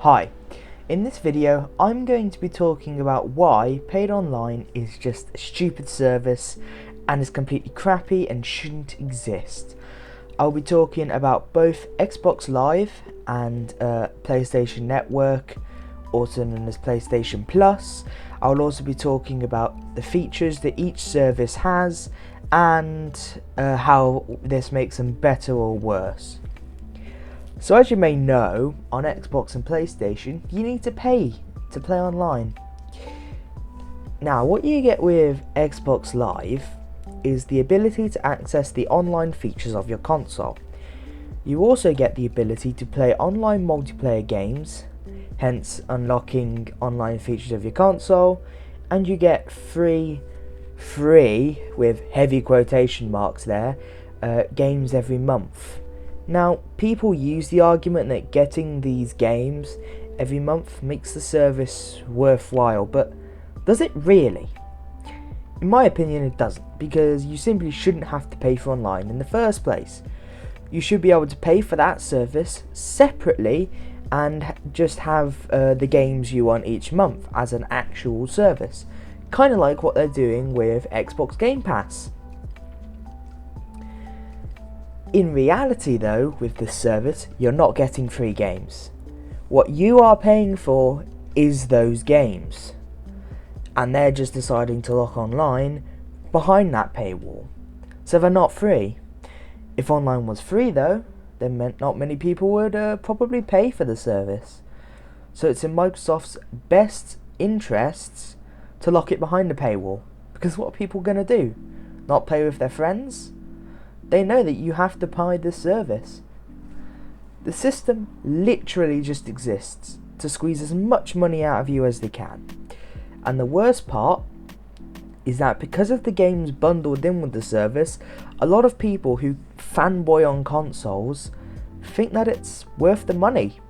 Hi, in this video I'm going to be talking about why paid online is just a stupid service and is completely crappy and shouldn't exist. I'll be talking about both Xbox Live and PlayStation Network, also known as PlayStation Plus. I'll also be talking about the features that each service has and how this makes them better or worse. So as you may know, on Xbox and PlayStation, you need to pay to play online. Now, what you get with Xbox Live is the ability to access the online features of your console. You also get the ability to play online multiplayer games, hence unlocking online features of your console, and you get free with heavy quotation marks there, games every month. Now, people use the argument that getting these games every month makes the service worthwhile, but does it really? In my opinion, it doesn't, because you simply shouldn't have to pay for online in the first place. You should be able to pay for that service separately and just have the games you want each month as an actual service, kind of like what they're doing with Xbox Game Pass. In reality though, with this service, you're not getting free games. What you are paying for is those games, and they're just deciding to lock online behind that paywall, so they're not free. If online was free though, then not many people would probably pay for the service. So it's in Microsoft's best interests to lock it behind the paywall, because what are people going to do? Not play with their friends? They know that you have to buy this service. The system literally just exists to squeeze as much money out of you as they can. And the worst part is that because of the games bundled in with the service, a lot of people who fanboy on consoles think that it's worth the money.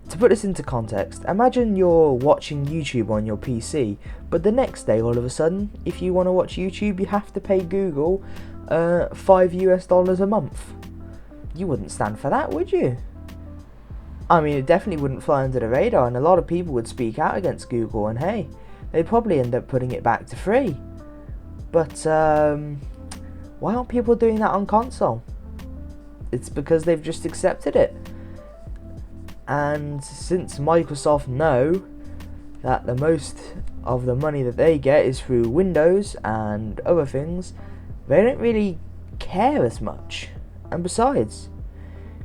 To put this into context, imagine you're watching YouTube on your PC, but the next day all of a sudden, if you want to watch YouTube, you have to pay Google $5 a month. You wouldn't stand for that, would you? I mean, it definitely wouldn't fly under the radar, and a lot of people would speak out against Google, and hey, they'd probably end up putting it back to free. But why aren't people doing that on console? It's because they've just accepted it. And since Microsoft know that the most of the money that they get is through Windows and other things, they don't really care as much. And besides,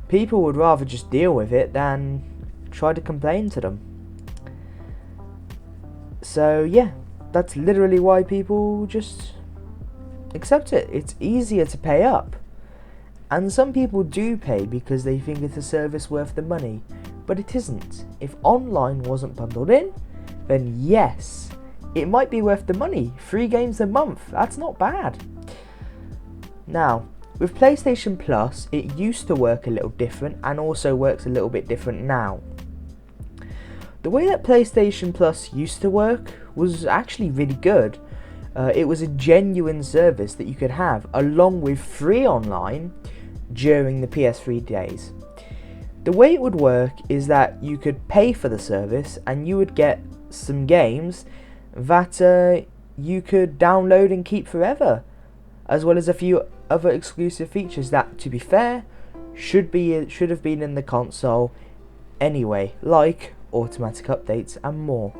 people would rather just deal with it than try to complain to them. So yeah, that's literally why people just accept it. It's easier to pay up. And some people do pay because they think it's a service worth the money, but it isn't. If online wasn't bundled in, then yes, it might be worth the money. 3 games a month, that's not bad. Now, with PlayStation Plus, it used to work a little different and also works a little bit different now. The way that PlayStation Plus used to work was actually really good. It was a genuine service that you could have along with free online during the PS3 days. The way it would work is that you could pay for the service and you would get some games that you could download and keep forever, as well as a few other exclusive features that, to be fair, should have been in the console anyway, like automatic updates and more.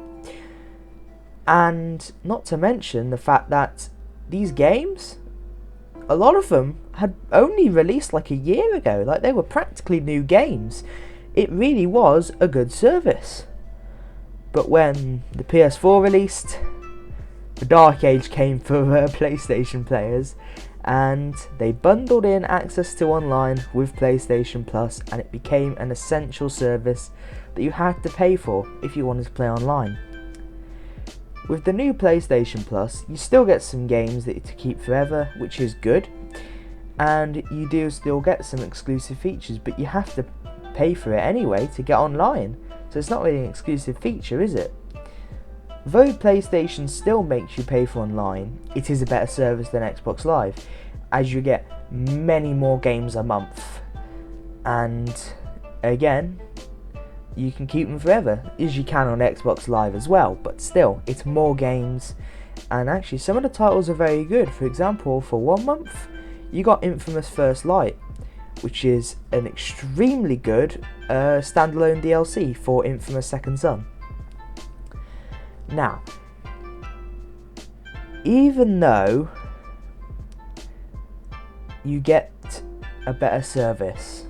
And not to mention the fact that these games, a lot of them had only released like a year ago, like they were practically new games. It really was a good service. But when the PS4 released, the dark age came for PlayStation players, and they bundled in access to online with PlayStation Plus, and it became an essential service that you had to pay for if you wanted to play online. With the new PlayStation Plus, you still get some games that to keep forever, which is good, and you do still get some exclusive features, but you have to pay for it anyway to get online, so it's not really an exclusive feature, is it? Though PlayStation still makes you pay for online, it is a better service than Xbox Live, as you get many more games a month. And again, you can keep them forever, as you can on Xbox Live as well, but still, it's more games, and actually some of the titles are very good. For example, for 1 month, you got Infamous First Light, which is an extremely good standalone DLC for Infamous Second Son. Now, even though you get a better service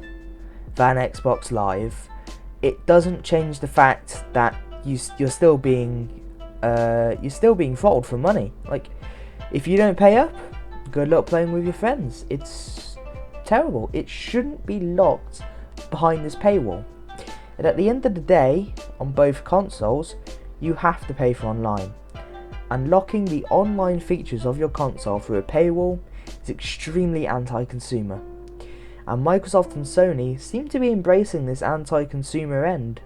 than Xbox Live, it doesn't change the fact that you're still being throttled for money. Like, if you don't pay up, good luck playing with your friends. It's terrible. It shouldn't be locked behind this paywall. And at the end of the day, on both consoles, you have to pay for online. And locking the online features of your console through a paywall is extremely anti-consumer. And Microsoft and Sony seem to be embracing this anti-consumer end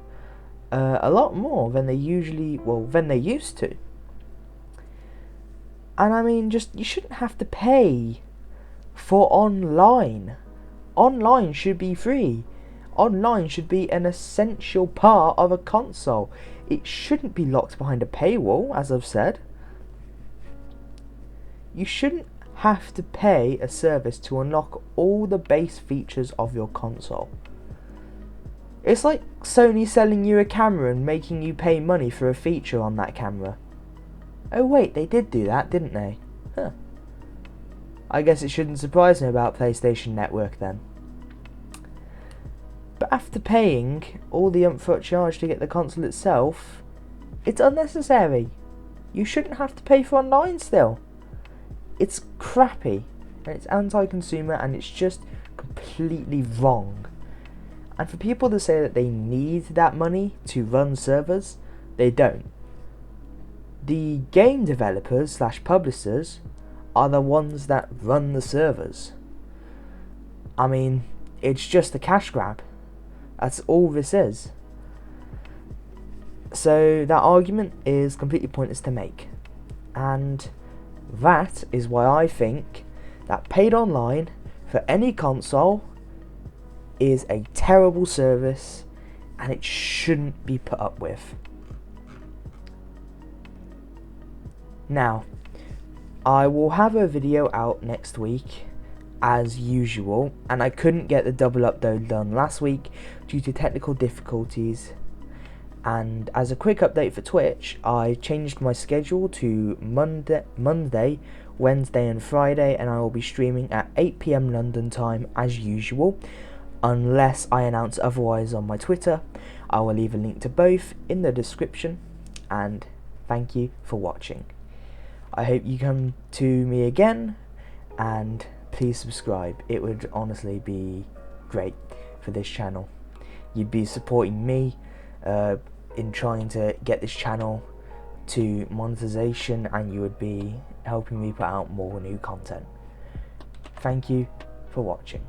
a lot more than they used to. And I mean, you shouldn't have to pay for online. Online should be free. Online should be an essential part of a console. It shouldn't be locked behind a paywall, as I've said. You shouldn't have to pay a service to unlock all the base features of your console. It's like Sony selling you a camera and making you pay money for a feature on that camera. Oh wait, they did do that, didn't they? Huh. I guess it shouldn't surprise me about PlayStation Network then. But after paying all the upfront charge to get the console itself, it's unnecessary. You shouldn't have to pay for online still. It's crappy, and it's anti-consumer, and it's just completely wrong. And for people to say that they need that money to run servers, they don't. The game developers / publishers are the ones that run the servers. I mean, it's just a cash grab. That's all this is. So that argument is completely pointless to make. And that is why I think that paid online for any console is a terrible service, and it shouldn't be put up with. Now, I will have a video out next week as usual, and I couldn't get the double upload done last week due to technical difficulties. And as a quick update for Twitch, I changed my schedule to Monday, Wednesday and Friday, and I will be streaming at 8 PM London time as usual, unless I announce otherwise on my Twitter. I will leave a link to both in the description, and thank you for watching. I hope you come to me again, and please subscribe. It would honestly be great for this channel. You'd be supporting me in trying to get this channel to monetization, and you would be helping me put out more new content. Thank you for watching.